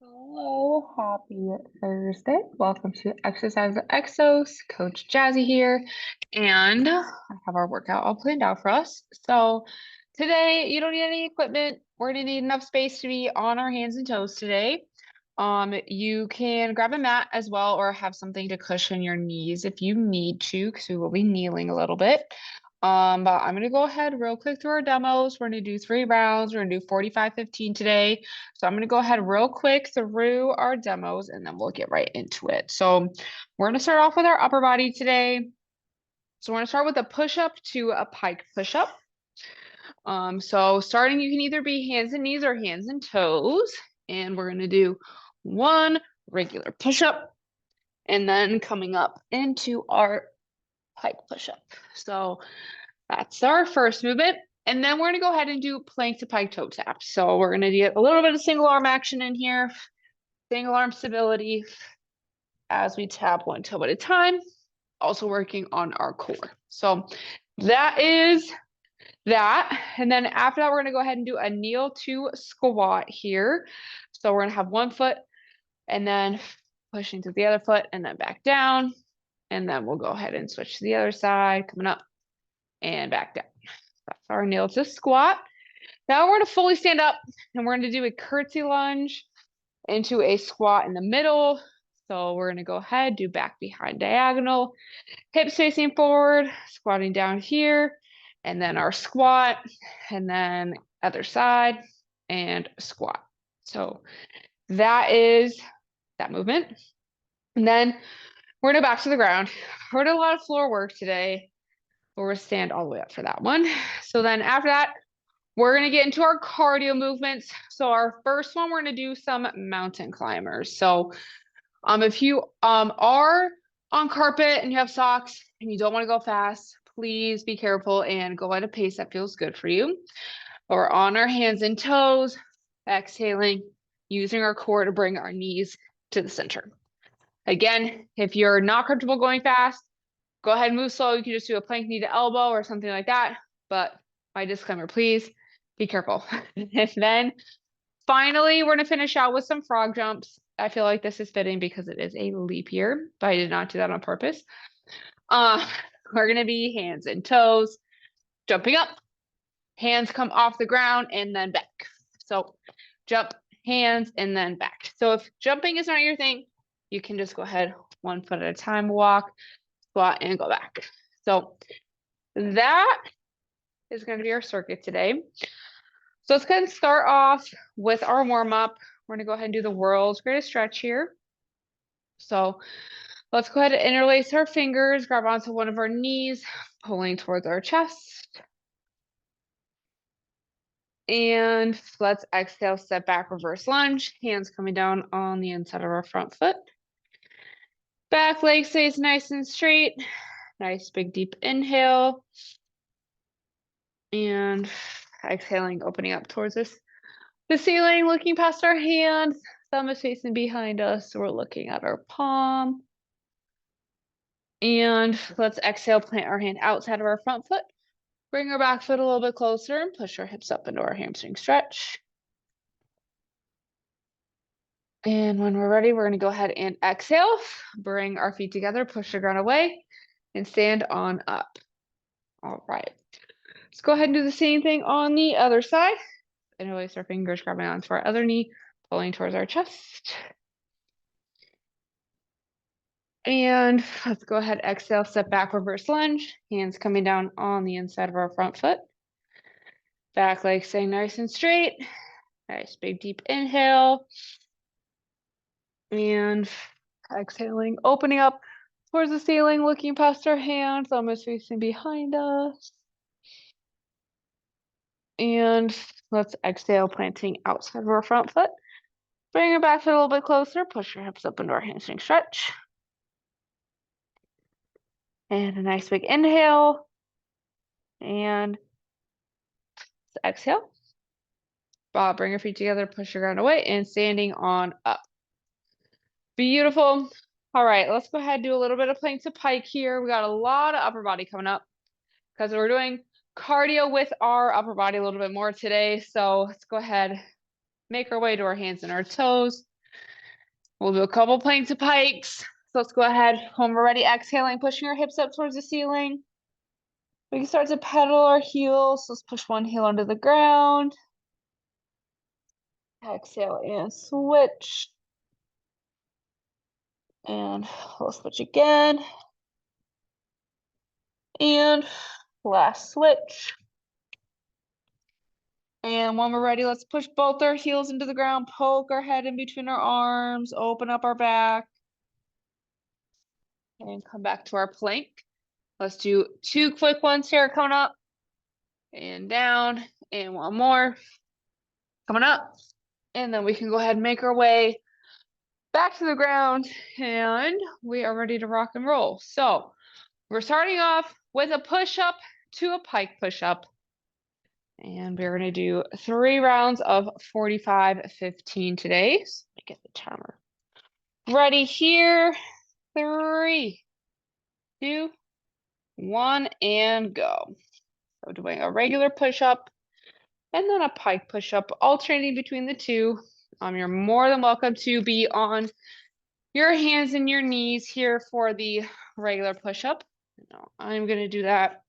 Hello, happy Thursday. Welcome to Exercise with Exos. Coach Jazzy here, and I have our workout all planned out for us. So today, you don't need any equipment. We're gonna need enough space to be on our hands and toes today. You can grab a mat as well, or have something to cushion your knees if you need to, because we will be kneeling a little bit. But I'm gonna go ahead real quick through our demos. We're gonna do 3 rounds. We're gonna do 45, 15 today. So I'm gonna go ahead real quick through our demos and then we'll get right into it. So we're gonna start off with our upper body today. So we're gonna start with a push-up to a pike push-up. So starting, you can either be hands and knees or hands and toes. And we're gonna do 1 regular push-up and then coming up into our pike push-up. So that's our first movement. And then we're going to go ahead and do plank to pike toe tap. So we're going to get a little bit of single arm action in here, single arm stability as we tap one toe at a time, also working on our core. So that is that. And then after that, we're going to go ahead and do a kneel to squat here. So we're going to have one foot and then pushing to the other foot and then back down. And then we'll go ahead and switch to the other side, coming up and back down. That's our kneel to squat. Now we're going to fully stand up and we're going to do a curtsy lunge into a squat in the middle. So we're going to go ahead, do back behind diagonal, hips facing forward, squatting down here, and then our squat, and then other side and squat. So that is that movement. And then we're going to back to the ground. We're doing a lot of floor work today. We're going to stand all the way up for that one. So then after that, we're going to get into our cardio movements. So our first one, we're going to do some mountain climbers. So if you are on carpet and you have socks and you don't want to go fast, please be careful and go at a pace that feels good for you. We're on our hands and toes, exhaling, using our core to bring our knees to the center. Again, if you're not comfortable going fast, go ahead and move slow. You can just do a plank knee to elbow or something like that. But my disclaimer, please be careful. And then finally, we're going to finish out with some frog jumps. I feel like this is fitting because it is a leap year, but I did not do that on purpose. We're going to be hands and toes, jumping up, hands come off the ground and then back. So jump, hands, and then back. So if jumping is not your thing, you can just go ahead 1 foot at a time, walk, squat, and go back. So that is going to be our circuit today. So let's go ahead and start off with our warm-up. We're going to go ahead and do the world's greatest stretch here. So let's go ahead and interlace our fingers, grab onto one of our knees, pulling towards our chest. And let's exhale, step back, reverse lunge, hands coming down on the inside of our front foot. Back leg stays nice and straight. Nice big deep inhale. And exhaling, opening up towards us. The ceiling, looking past our hands, thumb is facing behind us. So we're looking at our palm. And let's exhale, plant our hand outside of our front foot. Bring our back foot a little bit closer and push our hips up into our hamstring stretch. And when we're ready, we're going to go ahead and exhale. Bring our feet together, push the ground away, and stand on up. All right. Let's go ahead and do the same thing on the other side. Interlace our fingers, grabbing onto our other knee, pulling towards our chest. And let's go ahead, exhale, step back, reverse lunge. Hands coming down on the inside of our front foot. Back leg staying nice and straight. Nice big deep inhale. And exhaling, opening up towards the ceiling, looking past our hands, almost facing behind us. And let's exhale, planting outside of our front foot. Bring your back foot a little bit closer, push your hips up into our hamstring stretch. And a nice big inhale. And exhale. Bring your feet together, push your ground away, and standing on up. Beautiful. All right, let's go ahead and do a little bit of plank to pike here. We got a lot of upper body coming up because we're doing cardio with our upper body a little bit more today. So let's go ahead, make our way to our hands and our toes. We'll do a couple planks of pikes. So let's go ahead. When we're ready, exhaling, pushing our hips up towards the ceiling. We can start to pedal our heels. Let's push one heel under the ground. Exhale and switch. And we'll switch again. And last switch. And when we're ready, let's push both our heels into the ground, poke our head in between our arms, open up our back, and come back to our plank. Let's do 2 quick ones here, coming up and down, and one more coming up. And then we can go ahead and make our way back to the ground, and we are ready to rock and roll. So we're starting off with a push-up to a pike push-up. And we're going to do 3 rounds of 45-15 today. So let me get the timer ready here. 3, 2, 1, and go. So doing a regular push-up and then a pike push-up, alternating between the two. You're more than welcome to be on your hands and your knees here for the regular push-up. No, I'm going to do that.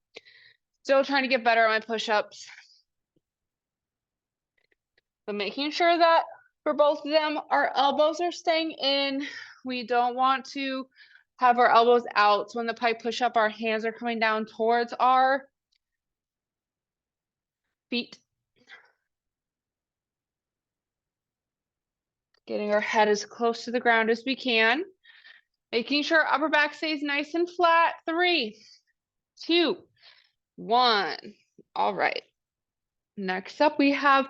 Still trying to get better at my push-ups. But making sure that for both of them, our elbows are staying in. We don't want to have our elbows out. So when the pike push-up, our hands are coming down towards our feet. Getting our head as close to the ground as we can. Making sure our upper back stays nice and flat. 3, 2, 1. All right. Next up, we have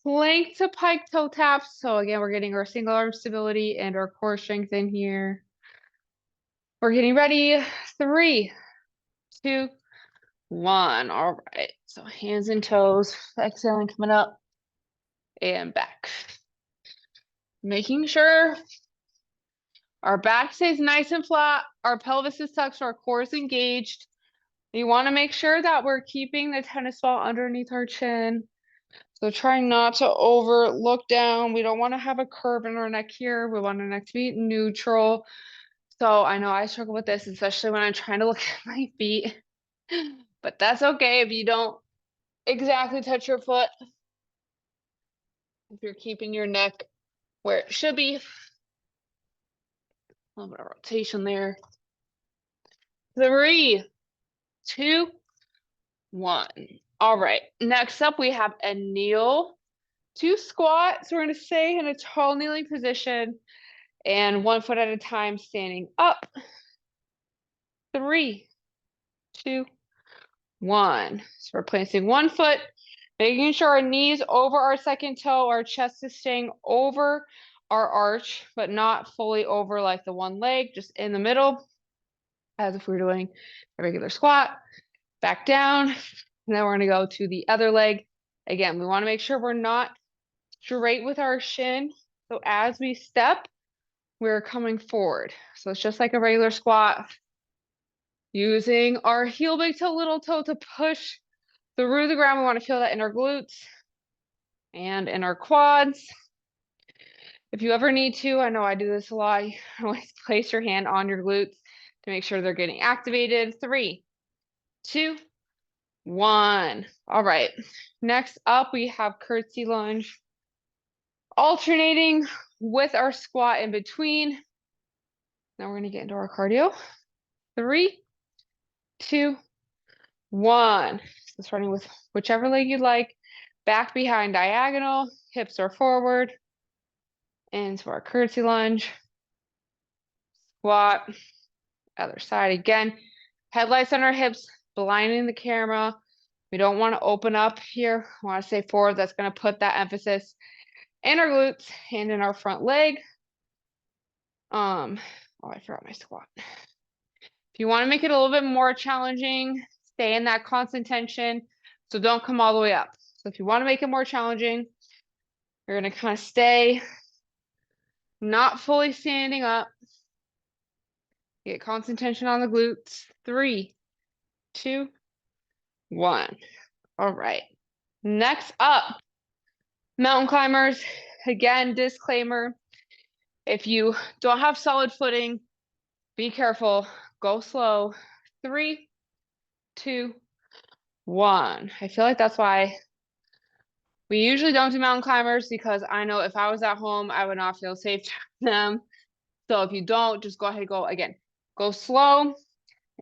plank to pike toe taps. So again, we're getting our single arm stability and our core strength in here. We're getting ready. 3, 2, 1. All right. So hands and toes, exhaling, coming up and back. Making sure our back stays nice and flat. Our pelvis is tucked, so our core is engaged. You want to make sure that we're keeping the tennis ball underneath our chin. So trying not to look down. We don't want to have a curve in our neck here. We want our neck to be neutral. So I know I struggle with this, especially when I'm trying to look at my feet. But that's okay if you don't exactly touch your foot. If you're keeping your neck where it should be. A little bit of rotation there. 3, 2, 1. All right. Next up, we have a kneel to squat. So we're going to stay in a tall kneeling position and 1 foot at a time standing up. 3, 2, 1. So we're placing 1 foot, making sure our knees over our second toe, our chest is staying over our arch, but not fully over like the one leg, just in the middle, as if we were doing a regular squat. Back down, and then we're going to go to the other leg. Again, we want to make sure we're not straight with our shin. So as we step, we're coming forward. So it's just like a regular squat. Using our heel, big toe, little toe to push through the ground. We want to feel that in our glutes and in our quads. If you ever need to, I know I do this a lot, you always place your hand on your glutes to make sure they're getting activated. 3, 2, 1. All right. Next up, we have curtsy lunge. Alternating with our squat in between. Now we're going to get into our cardio. 3, 2, 1. So starting with whichever leg you'd like. Back behind diagonal, hips are forward. Into our curtsy lunge. Squat. Other side again. Headlights on our hips, blinding the camera. We don't want to open up here. We want to stay forward. That's going to put that emphasis in our glutes and in our front leg. Oh, I forgot my squat. If you want to make it a little bit more challenging, stay in that constant tension. So don't come all the way up. So if you want to make it more challenging, you're going to kind of stay not fully standing up. Get constant tension on the glutes. 3, 2, 1. All right. Next up, mountain climbers. Again, disclaimer, If you don't have solid footing, be careful. Go slow. 3, 2, 1. I feel like that's why we usually don't do mountain climbers, because I know if I was at home, I would not feel safe doing them. So if you don't, just go ahead and go again. Go slow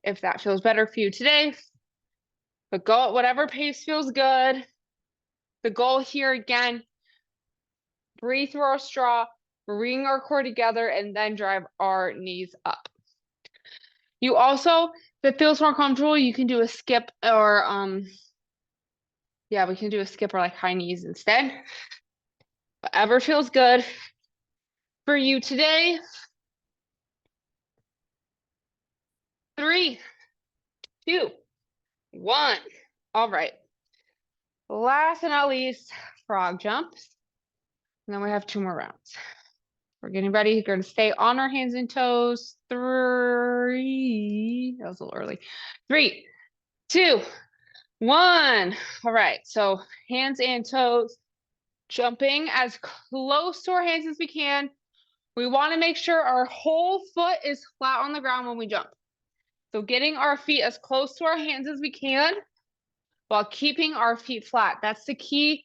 if that feels better for you today. But go at whatever pace feels good. The goal here again, breathe through our straw, bring our core together, and then drive our knees up. You also, if it feels more comfortable, you can do a skip or yeah, we can do a skip or like high knees instead. Whatever feels good for you today. 3, 2, 1. All right. Last and not least, frog jumps. And then we have 2 more rounds. We're getting ready. We're going to stay on our hands and toes. 3. That was a little early. 3, 2, 1. All right. So hands and toes, jumping as close to our hands as we can. We want to make sure our whole foot is flat on the ground when we jump. So getting our feet as close to our hands as we can while keeping our feet flat. That's the key,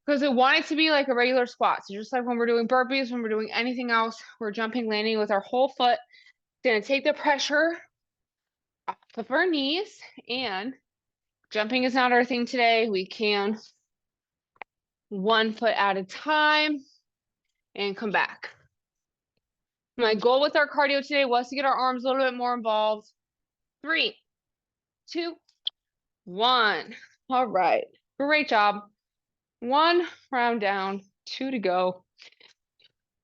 because we want it to be like a regular squat. So just like when we're doing burpees, when we're doing anything else, we're jumping, landing with our whole foot. It's going to take the pressure off of our knees, and jumping is not our thing today. We can 1 foot at a time and come back. My goal with our cardio today was to get our arms a little bit more involved. 3, 2, 1. All right. Great job. 1 round down, 2 to go.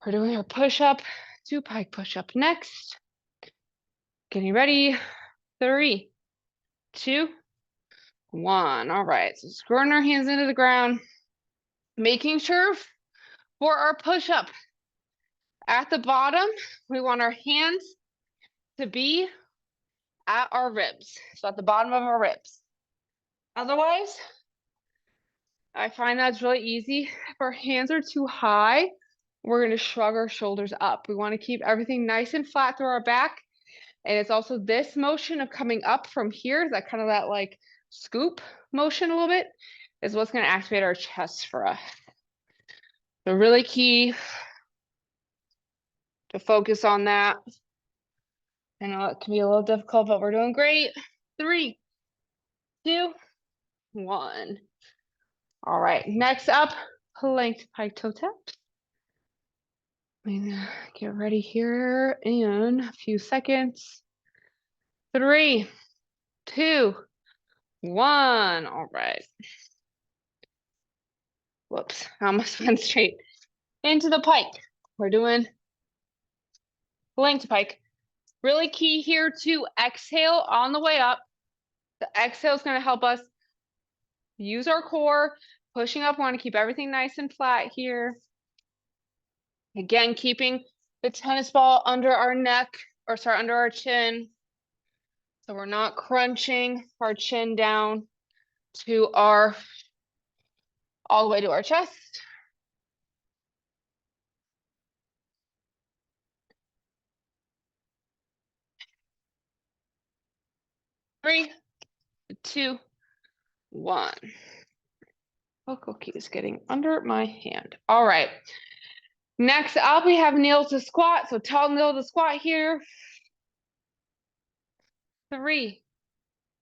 We're doing our push-up, 2 pike push-up next. Getting ready. 3, 2, 1. All right. So screwing our hands into the ground, making sure for our push-up at the bottom, we want our hands to be at our ribs. So at the bottom of our ribs. Otherwise, I find that's really easy. If our hands are too high, we're going to shrug our shoulders up. We want to keep everything nice and flat through our back. And it's also this motion of coming up from here, that kind of that like scoop motion a little bit, is what's going to activate our chest for us. So really key to focus on that. I know it can be a little difficult, but we're doing great. 3, 2, 1. All right, next up, plank pike toe taps. Get ready here in a few seconds. 3, 2, 1. All right. Whoops, I almost went straight into the pike. We're doing plank pike. Really key here to exhale on the way up. The exhale is going to help us use our core. Pushing up, want to keep everything nice and flat here. Again, keeping the tennis ball under our neck, or sorry, under our chin. So we're not crunching our chin down to our, all the way to our chest. 3, 2, 1. Oh, cookie is getting under my hand. All right. Next up, we have kneel to squat. So tall kneel to squat here. 3,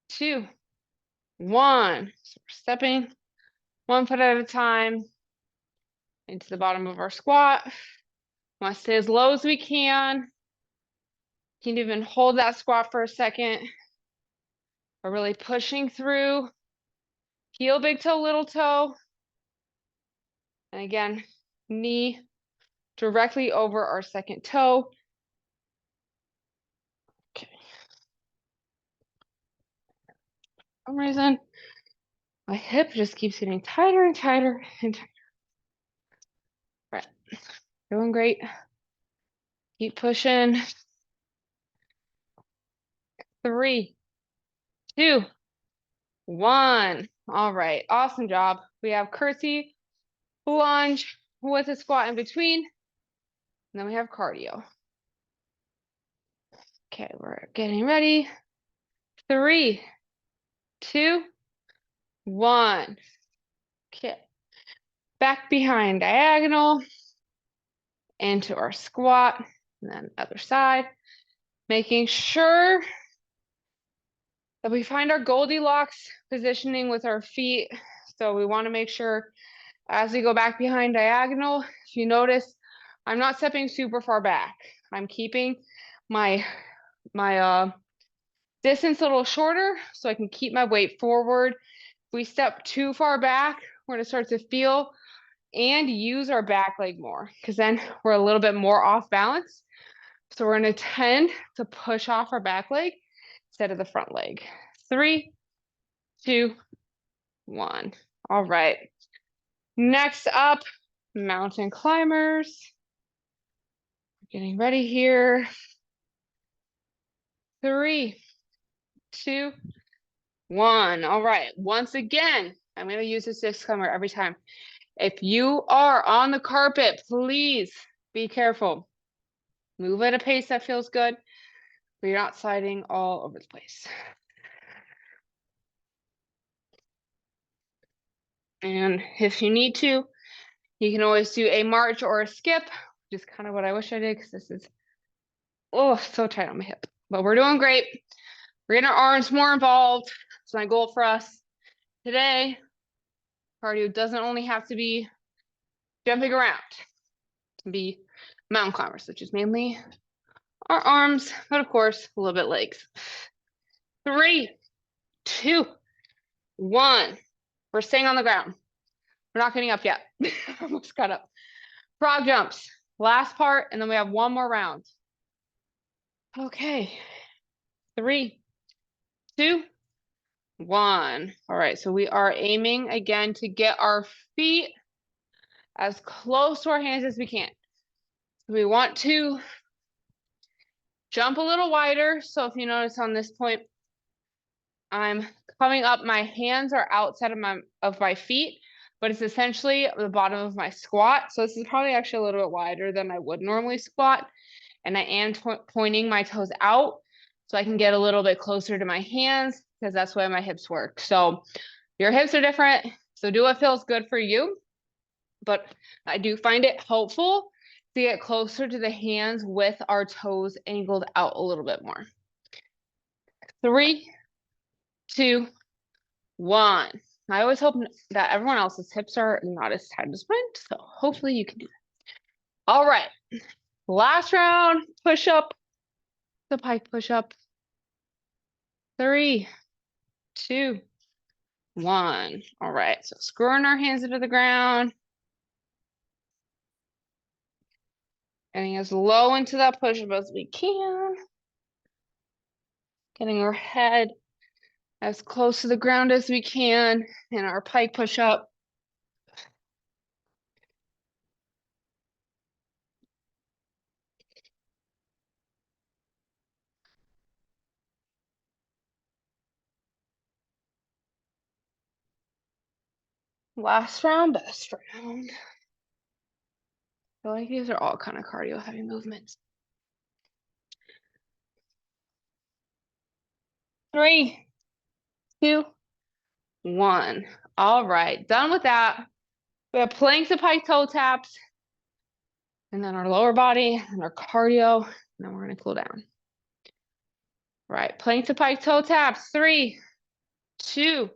2, 1. So we're stepping 1 foot at a time into the bottom of our squat. Want to stay as low as we can. You can even hold that squat for a second. We're really pushing through. Heel, big toe, little toe. And again, knee directly over our second toe. Okay. For some reason, my hip just keeps getting tighter and tighter and tighter. All right, doing great. Keep pushing. 3, 2, 1. All right, awesome job. We have curtsy, lunge with a squat in between. And then we have cardio. Okay, we're getting ready. 3, 2, 1. Okay. Back behind diagonal into our squat, and then other side. Making sure that we find our Goldilocks positioning with our feet. So we want to make sure as we go back behind diagonal, if you notice, I'm not stepping super far back. I'm keeping my distance a little shorter so I can keep my weight forward. If we step too far back, we're gonna start to feel and use our back leg more because then we're a little bit more off balance. So we're gonna tend to push off our back leg instead of the front leg. 3, 2, 1. All right. Next up, mountain climbers. Getting ready here. 3, 2, 1. All right. Once again, I'm going to use the 6 climber every time. If you are on the carpet, please be careful. Move at a pace that feels good, but you're not sliding all over the place. And if you need to, you can always do a march or a skip, which is kind of what I wish I did because this is, oh, so tight on my hip. But we're doing great. We're getting our arms more involved. It's my goal for us today. Cardio doesn't only have to be jumping around. It can be mountain climbers, which is mainly our arms, but of course, a little bit legs. 3, 2, 1. We're staying on the ground. We're not getting up yet. Almost got up. Frog jumps. Last part, and then we have one more round. Okay. 3, 2, 1. All right, so we are aiming again to get our feet as close to our hands as we can. We want to jump a little wider. So if you notice on this point, I'm coming up, my hands are outside of my feet, but it's essentially the bottom of my squat. So this is probably actually a little bit wider than I would normally squat. And I am pointing my toes out so I can get a little bit closer to my hands because that's the way my hips work. So your hips are different. So do what feels good for you. But I do find it helpful to get closer to the hands with our toes angled out a little bit more. 3, 2, 1. I always hope that everyone else's hips are not as tight as mine, so hopefully you can do that. All right, last round, push up, the pike push up. 3, 2, 1. All right, so screwing our hands into the ground. Getting as low into that push up as we can. Getting our head as close to the ground as we can in our pike push up. Last round, best round. I feel like these are all kind of cardio heavy movements. 3, 2, 1. All right, done with that. We have planks and pike toe taps, and then our lower body and our cardio, and then we're gonna cool down. All right, planks and pike toe taps. 3, 2,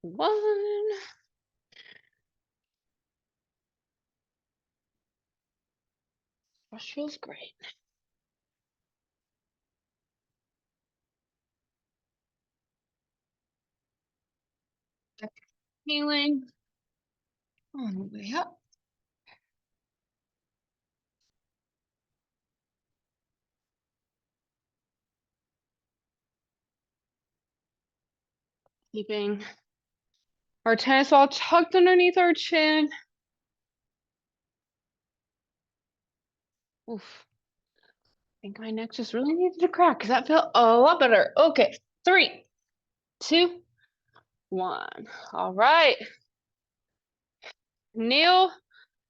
1. That feels great. Healing on the way up. Keeping our tennis ball tucked underneath our chin. Oof. I think my neck just really needed to crack because that felt a lot better. Okay, 3, 2, 1. All right. Kneel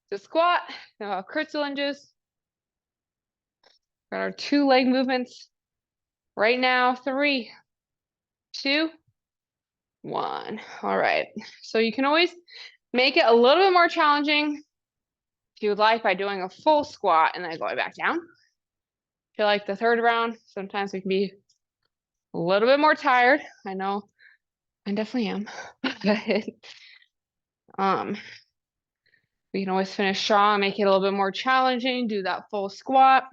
to squat. Now curtsy lunges. Got our 2 leg movements right now. 3, 2, 1. All right. So you can always make it a little bit more challenging if you would like by doing a full squat and then going back down. Feel like the third round, sometimes we can be a little bit more tired. I know I definitely am. We can always finish strong, make it a little bit more challenging, do that full squat.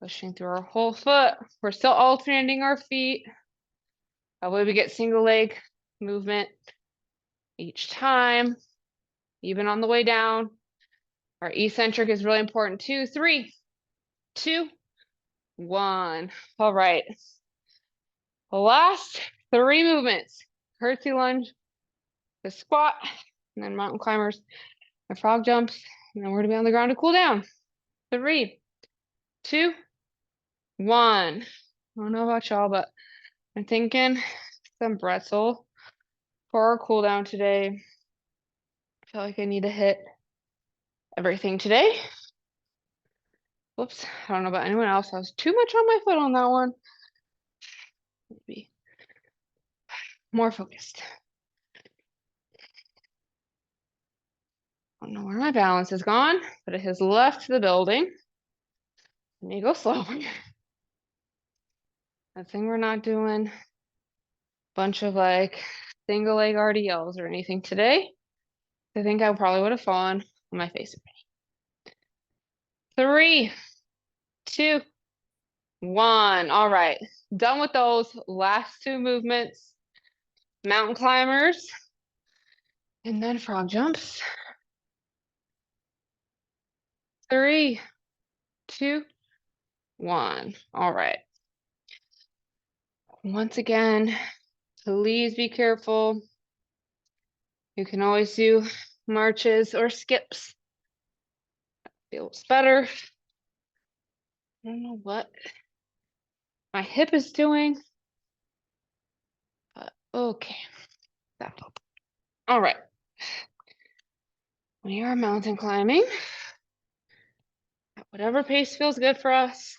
Pushing through our whole foot. We're still alternating our feet. That way we get single leg movement each time, even on the way down. Our eccentric is really important too. 3, 2, 1. All right. The last 3 movements. Curtsy lunge, the squat, and then mountain climbers, and frog jumps. And then we're gonna be on the ground to cool down. 3, 2, 1. I don't know about y'all, but I'm thinking some pretzel for our cool down today. I feel like I need to hit everything today. Whoops, I don't know about anyone else. I was too much on my foot on that one. Maybe more focused. I don't know where my balance has gone, but it has left the building. Let me go slow. That thing we're not doing a bunch of like single leg RDLs or anything today. I think I probably would have fallen on my face. 3, 2, 1. All right, done with those last 2 movements. Mountain climbers and then frog jumps. 3, 2, 1. All right. Once again, please be careful. You can always do marches or skips. Feels better. I don't know what my hip is doing, but okay. All right. We are mountain climbing at whatever pace feels good for us.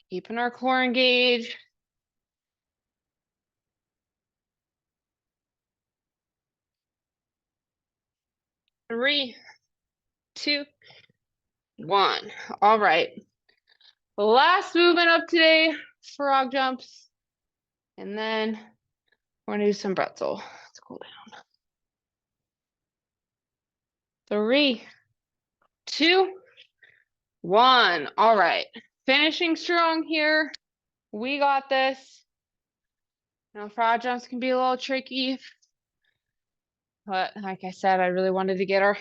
Keeping our core engaged. Three, 2, 1. All right. The last movement of today, frog jumps. And then we're gonna do some pretzel. Let's cool down. 3, 2, 1. All right. Finishing strong here. We got this. Now, frog jumps can be a little tricky. But like I said, I really wanted to get our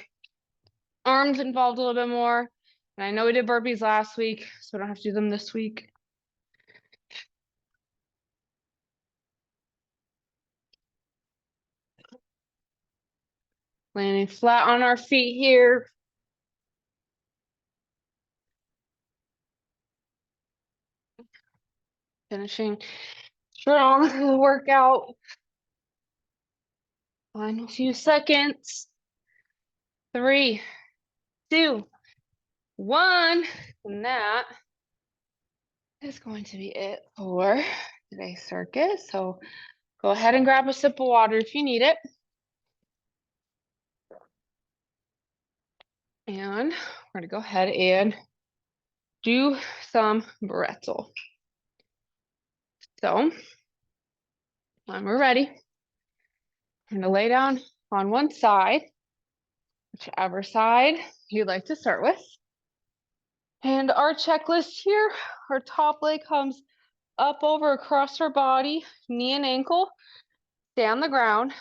arms involved a little bit more. And I know we did burpees last week, so we don't have to do them this week. Landing flat on our feet here. Finishing strong workout. Final few seconds. 3, 2, 1. And that is going to be it for today's circuit. So go ahead and grab a sip of water if you need it. And we're gonna go ahead and do some pretzel. So when we're ready, I'm gonna lay down on one side, whichever side you'd like to start with. And our checklist here, our top leg comes up over across our body, knee and ankle, stay on the ground.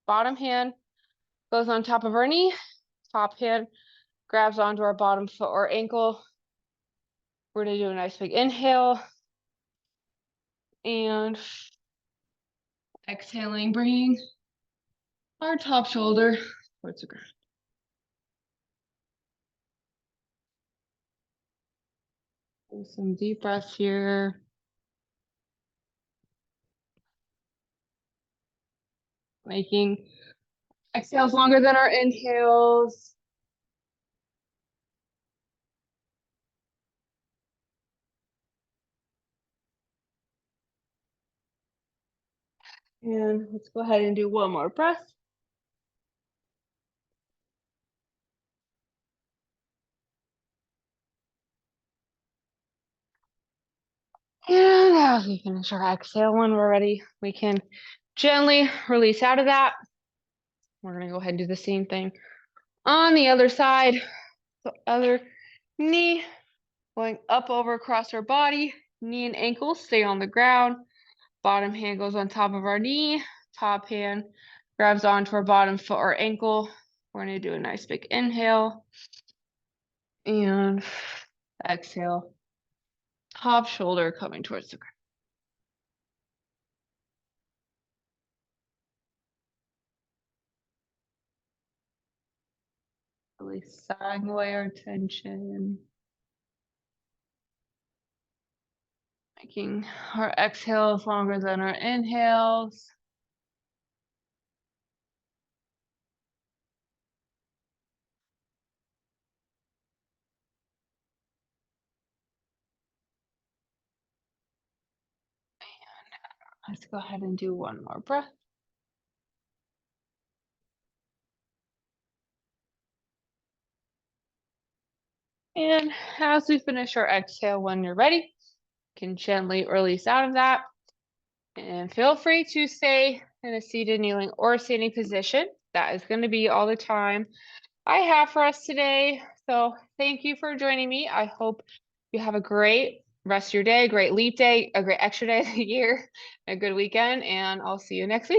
Bottom hand goes on top of our knee, top hand grabs onto our bottom foot or ankle. We're gonna do a nice big inhale and exhaling, bringing our top shoulder towards the ground. Do some deep breaths here. making exhales longer than our inhales. And let's go ahead and do one more breath. And as we finish our exhale, when we're ready, we can gently release out of that. We're going to go ahead and do the same thing on the other side. So other knee going up over across our body, knee and ankle stay on the ground. Bottom hand goes on top of our knee. Top hand grabs onto our bottom foot or ankle. We're going to do a nice big inhale and exhale. Top shoulder coming towards the ground. Really sighing away our tension. Making our exhales longer than our inhales. And let's go ahead and do one more breath. And as we finish our exhale, when you're ready, you can gently release out of that. And feel free to stay in a seated, kneeling, or standing position. That is going to be all the time I have for us today. So thank you for joining me. I hope you have a great rest of your day, a great leap day, a great extra day of the year, a good weekend, and I'll see you next week.